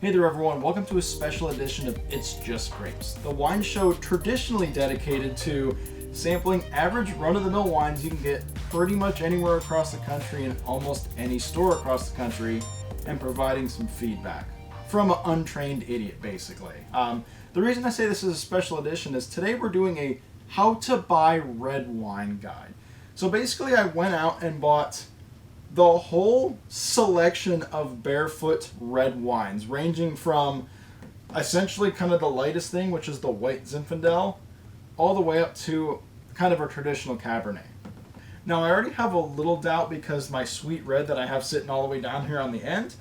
Hey there everyone, welcome to a special edition of It's Just Grapes, the wine show traditionally dedicated to sampling average run-of-the-mill wines you can get pretty much anywhere across the country in almost any store across the country, and providing some feedback from an untrained idiot, basically. The reason I say this is a special edition is today we're doing a how to buy red wine guide. So basically I went out and bought the whole selection of Barefoot red wines, ranging from essentially kind of the lightest thing, which is the white Zinfandel, all the way up to kind of a traditional Cabernet. Now I already have a little doubt because my sweet red that I have sitting all the way down here on the end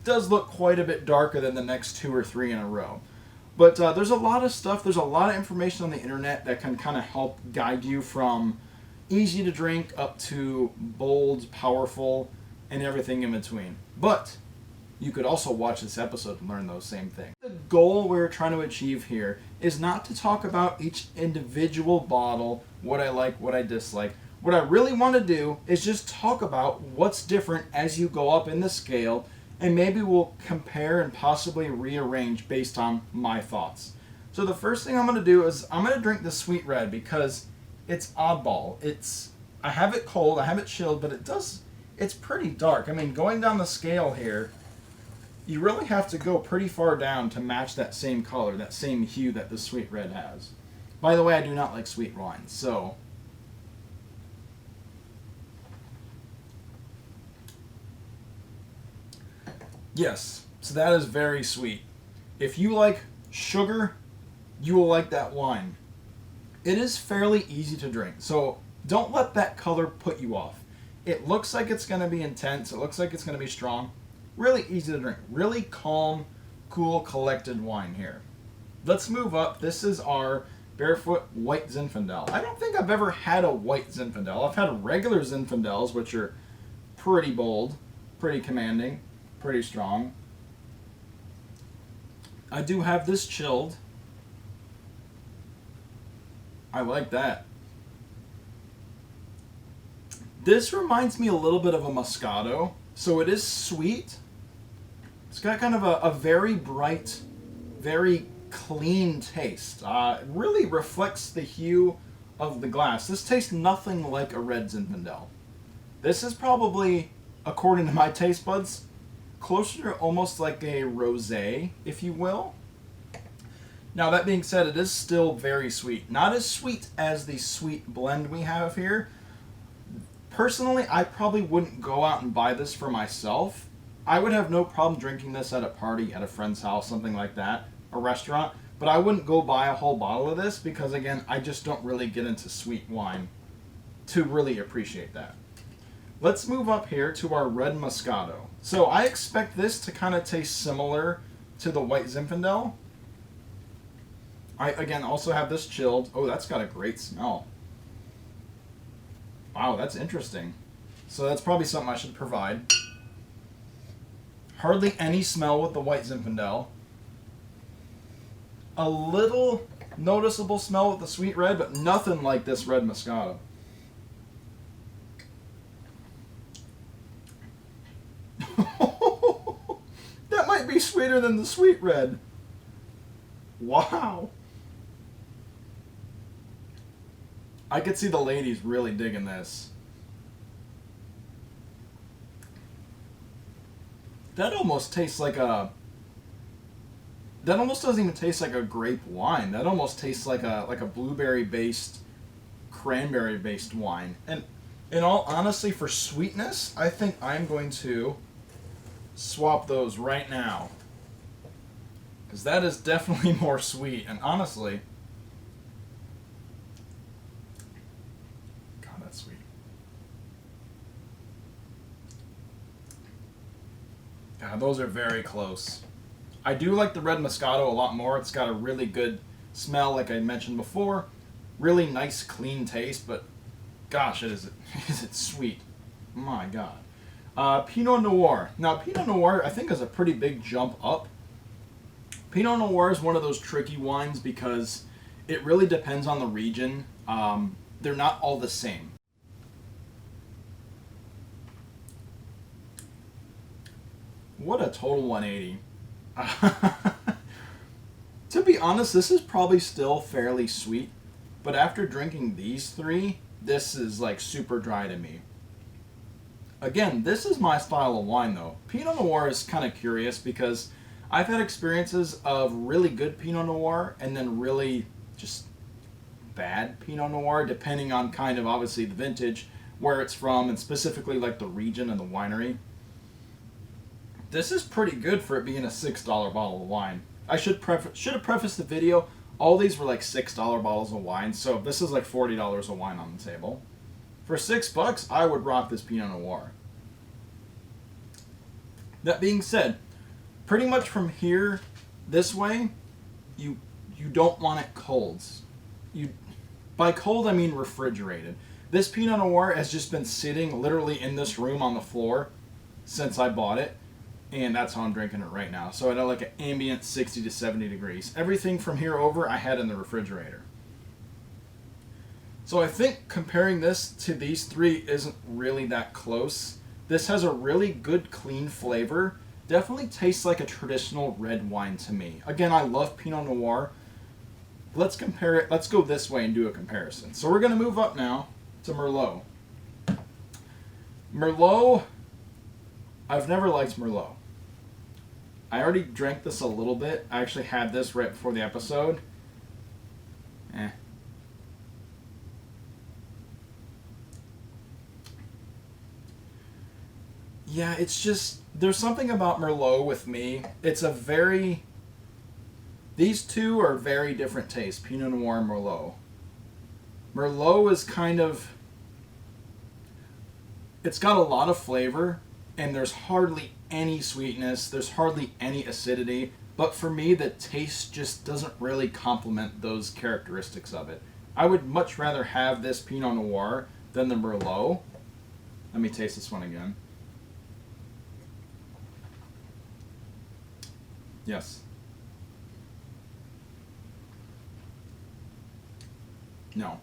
does look quite a bit darker than the next two or three in a row. But there's a lot of stuff, there's a lot of information on the internet that can kind of help guide you from easy to drink up to bold, powerful, and everything in between. But you could also watch this episode and learn those same things. The goal we're trying to achieve here is not to talk about each individual bottle, what I like, what I dislike. What I really want to do is just talk about what's different as you go up in the scale, and maybe we'll compare and possibly rearrange based on my thoughts. So the first thing I'm going to do is I'm going to drink the sweet red because it's oddball. I have it cold, I have it chilled, but it's pretty dark. I mean, going down the scale here, you really have to go pretty far down to match that same color, that same hue that the sweet red has. By the way, I do not like sweet wines, so yes, so that is very sweet. If you like sugar, you will like that wine. It is fairly easy to drink, so don't let that color put you off. It looks like it's going to be intense, it looks like it's going to be strong. Really easy to drink. Really calm, cool, collected wine here. Let's move up. This is our Barefoot White Zinfandel. I don't think I've ever had a white Zinfandel. I've had regular Zinfandels, which are pretty bold, pretty commanding, pretty strong. I do have this chilled. I like that. This reminds me a little bit of a Moscato. So it is sweet. It's got kind of a very bright, very clean taste. It really reflects the hue of the glass. This tastes nothing like a red Zinfandel. This is probably, according to my taste buds, closer to almost like a rosé, if you will. Now, that being said, it is still very sweet. Not as sweet as the sweet blend we have here. Personally, I probably wouldn't go out and buy this for myself. I would have no problem drinking this at a party, at a friend's house, something like that, a restaurant. But I wouldn't go buy a whole bottle of this because, again, I just don't really get into sweet wine to really appreciate that. Let's move up here to our red Moscato. So I expect this to kind of taste similar to the white Zinfandel. I, again, also have this chilled. Oh, that's got a great smell. Wow, that's interesting. So that's probably something I should provide. Hardly any smell with the white Zinfandel. A little noticeable smell with the sweet red, but nothing like this red Moscato. That might be sweeter than the sweet red. Wow. I could see the ladies really digging this. That almost tastes like a... That almost doesn't even taste like a grape wine. That almost tastes like a blueberry-based, cranberry-based wine. And in all honesty, for sweetness, I think I'm going to swap those right now. Because that is definitely more sweet. And honestly... sweet. God, those are very close. I do like the red Moscato a lot more. It's got a really good smell, like I mentioned before. Really nice, clean taste, but gosh, is it sweet. My God. Pinot Noir. Now, Pinot Noir, I think, is a pretty big jump up. Pinot Noir is one of those tricky wines because it really depends on the region. They're not all the same. What a total 180. To be honest, this is probably still fairly sweet, but after drinking these three, this is like super dry to me. Again, this is my style of wine though. Pinot Noir is kind of curious because I've had experiences of really good Pinot Noir and then really just bad Pinot Noir, depending on kind of obviously the vintage, where it's from, and specifically like the region and the winery. This is pretty good for it being a $6 bottle of wine. I should have prefaced the video. All these were like $6 bottles of wine, so this is like $40 of wine on the table. For $6, I would rock this Pinot Noir. That being said, pretty much from here this way, you don't want it cold. By cold I mean refrigerated. This Pinot Noir has just been sitting literally in this room on the floor since I bought it, and that's how I'm drinking it right now. So at like an ambient 60 to 70 degrees. Everything from here over I had in the refrigerator. So I think comparing this to these three isn't really that close. This has a really good clean flavor. Definitely tastes like a traditional red wine to me. Again, I love Pinot Noir. Let's compare it. Let's go this way and do a comparison. So we're going to move up now to Merlot. Merlot, I've never liked Merlot. I already drank this a little bit. I actually had this right before the episode. Yeah, it's just, there's something about Merlot with me. These two are very different tastes, Pinot Noir and Merlot. Merlot is kind of, it's got a lot of flavor, and there's hardly any sweetness, there's hardly any acidity, but for me the taste just doesn't really complement those characteristics of it. I would much rather have this Pinot Noir than the Merlot. Let me taste this one again. Yes. No.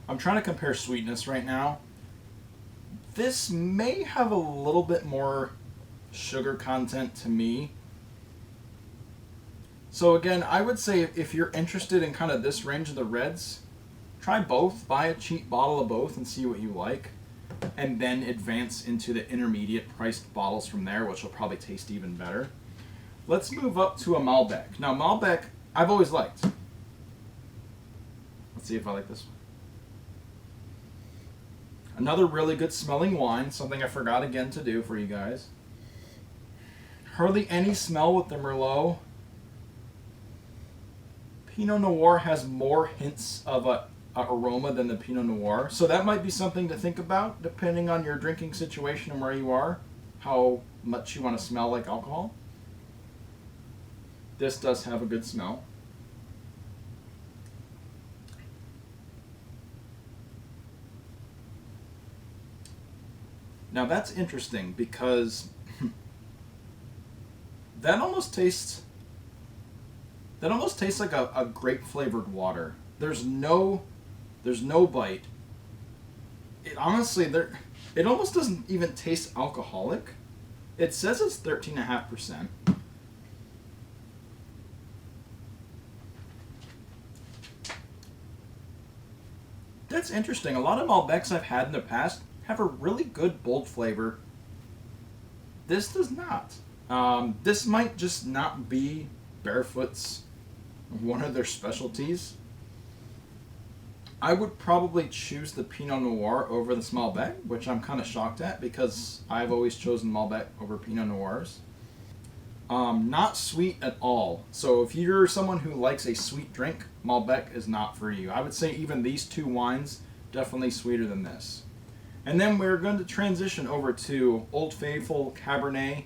I'm trying to compare sweetness right now. This may have a little bit more sugar content to me. So again, I would say if you're interested in kind of this range of the reds, try both. Buy a cheap bottle of both and see what you like. And then advance into the intermediate priced bottles from there, which will probably taste even better. Let's move up to a Malbec. Now Malbec, I've always liked. Let's see if I like this one. Another really good smelling wine, something I forgot again to do for you guys. Hardly any smell with the Merlot. Pinot Noir has more hints of a aroma than the Pinot Noir, so that might be something to think about depending on your drinking situation and where you are, how much you want to smell like alcohol. This does have a good smell. Now that's interesting because that almost tastes like a grape flavored water. There's no bite. It honestly, it almost doesn't even taste alcoholic. It says it's 13.5%. That's interesting. A lot of Malbecs I've had in the past have a really good bold flavor. This does not. This might just not be Barefoot's one of their specialties. I would probably choose the Pinot Noir over the Malbec, which I'm kind of shocked at because I've always chosen Malbec over Pinot Noirs. Not sweet at all. So if you're someone who likes a sweet drink, Malbec is not for you. I would say even these two wines, definitely sweeter than this. And then we're going to transition over to Old Faithful Cabernet,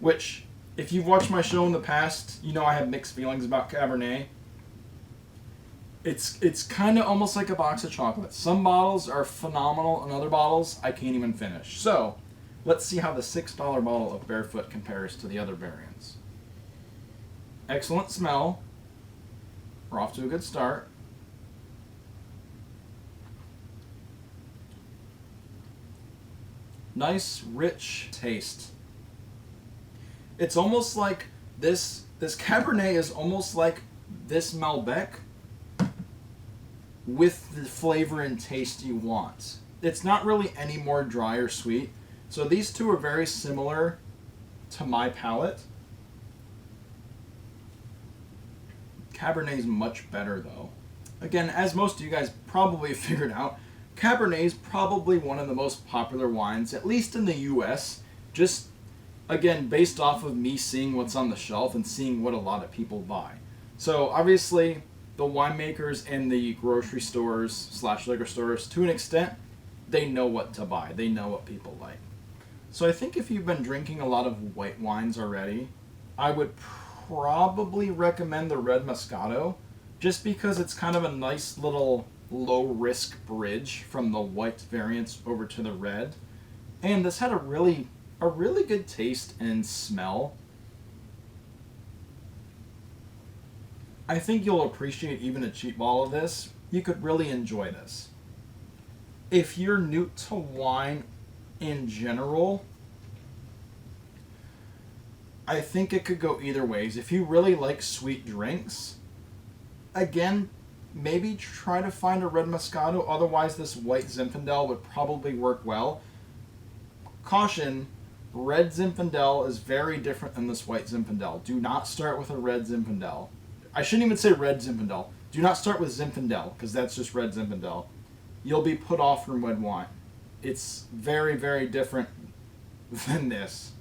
which, if you've watched my show in the past, you know I have mixed feelings about Cabernet. It's kind of almost like a box of chocolates. Some bottles are phenomenal, and other bottles I can't even finish. So, let's see how the $6 bottle of Barefoot compares to the other variants. Excellent smell. We're off to a good start. nice, rich taste. It's almost like this Cabernet is almost like this Malbec with the flavor and taste you want. It's not really any more dry or sweet. So these two are very similar to my palate. Cabernet is much better though. Again, as most of you guys probably figured out, Cabernet is probably one of the most popular wines, at least in the US, just again based off of me seeing what's on the shelf and seeing what a lot of people buy. So obviously the winemakers and the grocery stores / liquor stores, to an extent, they know what to buy. They know what people like. So I think if you've been drinking a lot of white wines already, I would probably recommend the Red Moscato, just because it's kind of a nice little low-risk bridge from the white variants over to the red. And this had a really good taste and smell. I think you'll appreciate even a cheap bottle of this. You could really enjoy this. If you're new to wine in general, I think it could go either ways. If you really like sweet drinks, again, maybe try to find a Red Moscato. Otherwise, this white Zinfandel would probably work well. Caution, red Zinfandel is very different than this white Zinfandel. Do not start with a red Zinfandel. I shouldn't even say red Zinfandel. Do not start with Zinfandel, because that's just red Zinfandel. You'll be put off from red wine. It's very, very different than this.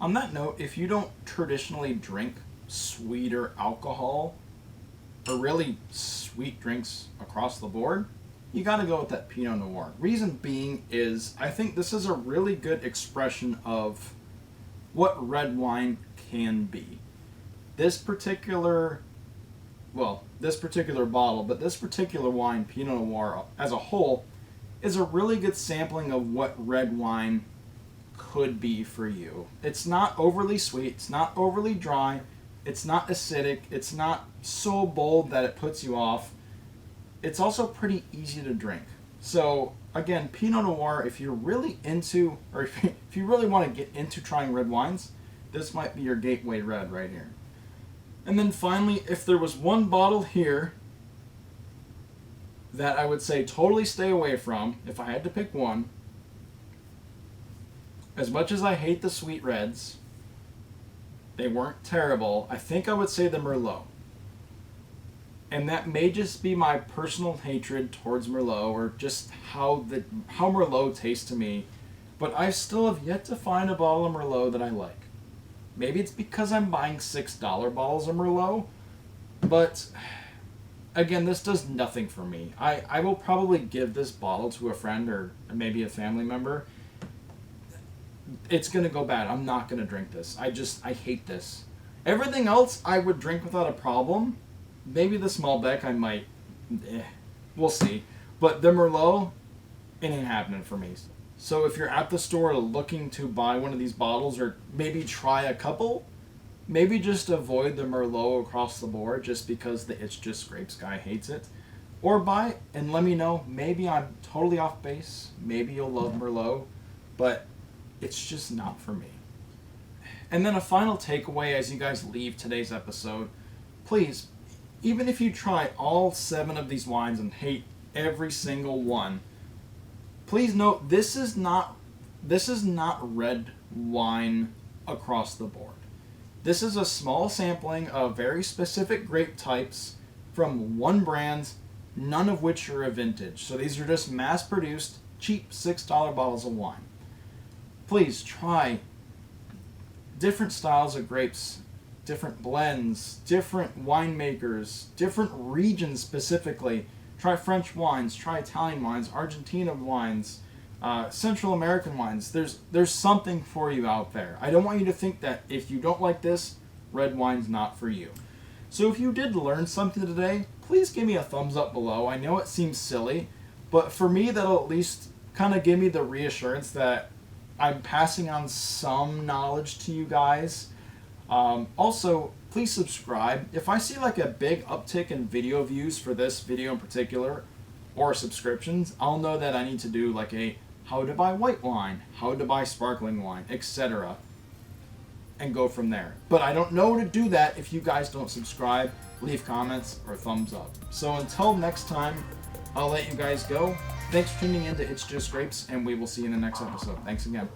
On that note, if you don't traditionally drink sweeter alcohol, or really sweet drinks across the board, you gotta go with that Pinot Noir. Reason being is, I think this is a really good expression of what red wine can be. This particular bottle, but this particular wine, Pinot Noir, as a whole, is a really good sampling of what red wine could be for you. It's not overly sweet, it's not overly dry, it's not acidic, it's not so bold that it puts you off. It's also pretty easy to drink. So again, Pinot Noir, if you're really into, or if you really want to get into trying red wines, this might be your gateway red right here. And then finally, if there was one bottle here that I would say totally stay away from, if I had to pick one, as much as I hate the sweet reds, they weren't terrible, I think I would say the Merlot. And that may just be my personal hatred towards Merlot, or just how Merlot tastes to me, but I still have yet to find a bottle of Merlot that I like. Maybe it's because I'm buying $6 bottles of Merlot, but again, this does nothing for me. I will probably give this bottle to a friend or maybe a family member. It's going to go bad. I'm not going to drink this. I hate this. Everything else I would drink without a problem. Maybe the Malbec I might, we'll see. But the Merlot, it ain't happening for me. So if you're at the store looking to buy one of these bottles, or maybe try a couple, maybe just avoid the Merlot across the board just because the It's Just Grapes guy hates it. Or buy it and let me know. Maybe I'm totally off base. Maybe you'll love Merlot, but it's just not for me. And then a final takeaway as you guys leave today's episode, please, even if you try all 7 of these wines and hate every single one, please note this is not red wine across the board. This is a small sampling of very specific grape types from one brand, none of which are a vintage. So these are just mass-produced, cheap $6 bottles of wine. Please try different styles of grapes, different blends, different winemakers, different regions specifically. Try French wines, try Italian wines, Argentina wines, Central American wines. There's something for you out there. I don't want you to think that if you don't like this, red wine's not for you. So if you did learn something today, please give me a thumbs up below. I know it seems silly, but for me that'll at least kind of give me the reassurance that I'm passing on some knowledge to you guys. Also, please subscribe. If I see like a big uptick in video views for this video in particular, or subscriptions, I'll know that I need to do like a how to buy white wine, how to buy sparkling wine, etc. And go from there. But I don't know to do that if you guys don't subscribe, leave comments, or thumbs up. So until next time, I'll let you guys go. Thanks for tuning in to It's Just Grapes, and we will see you in the next episode. Thanks again.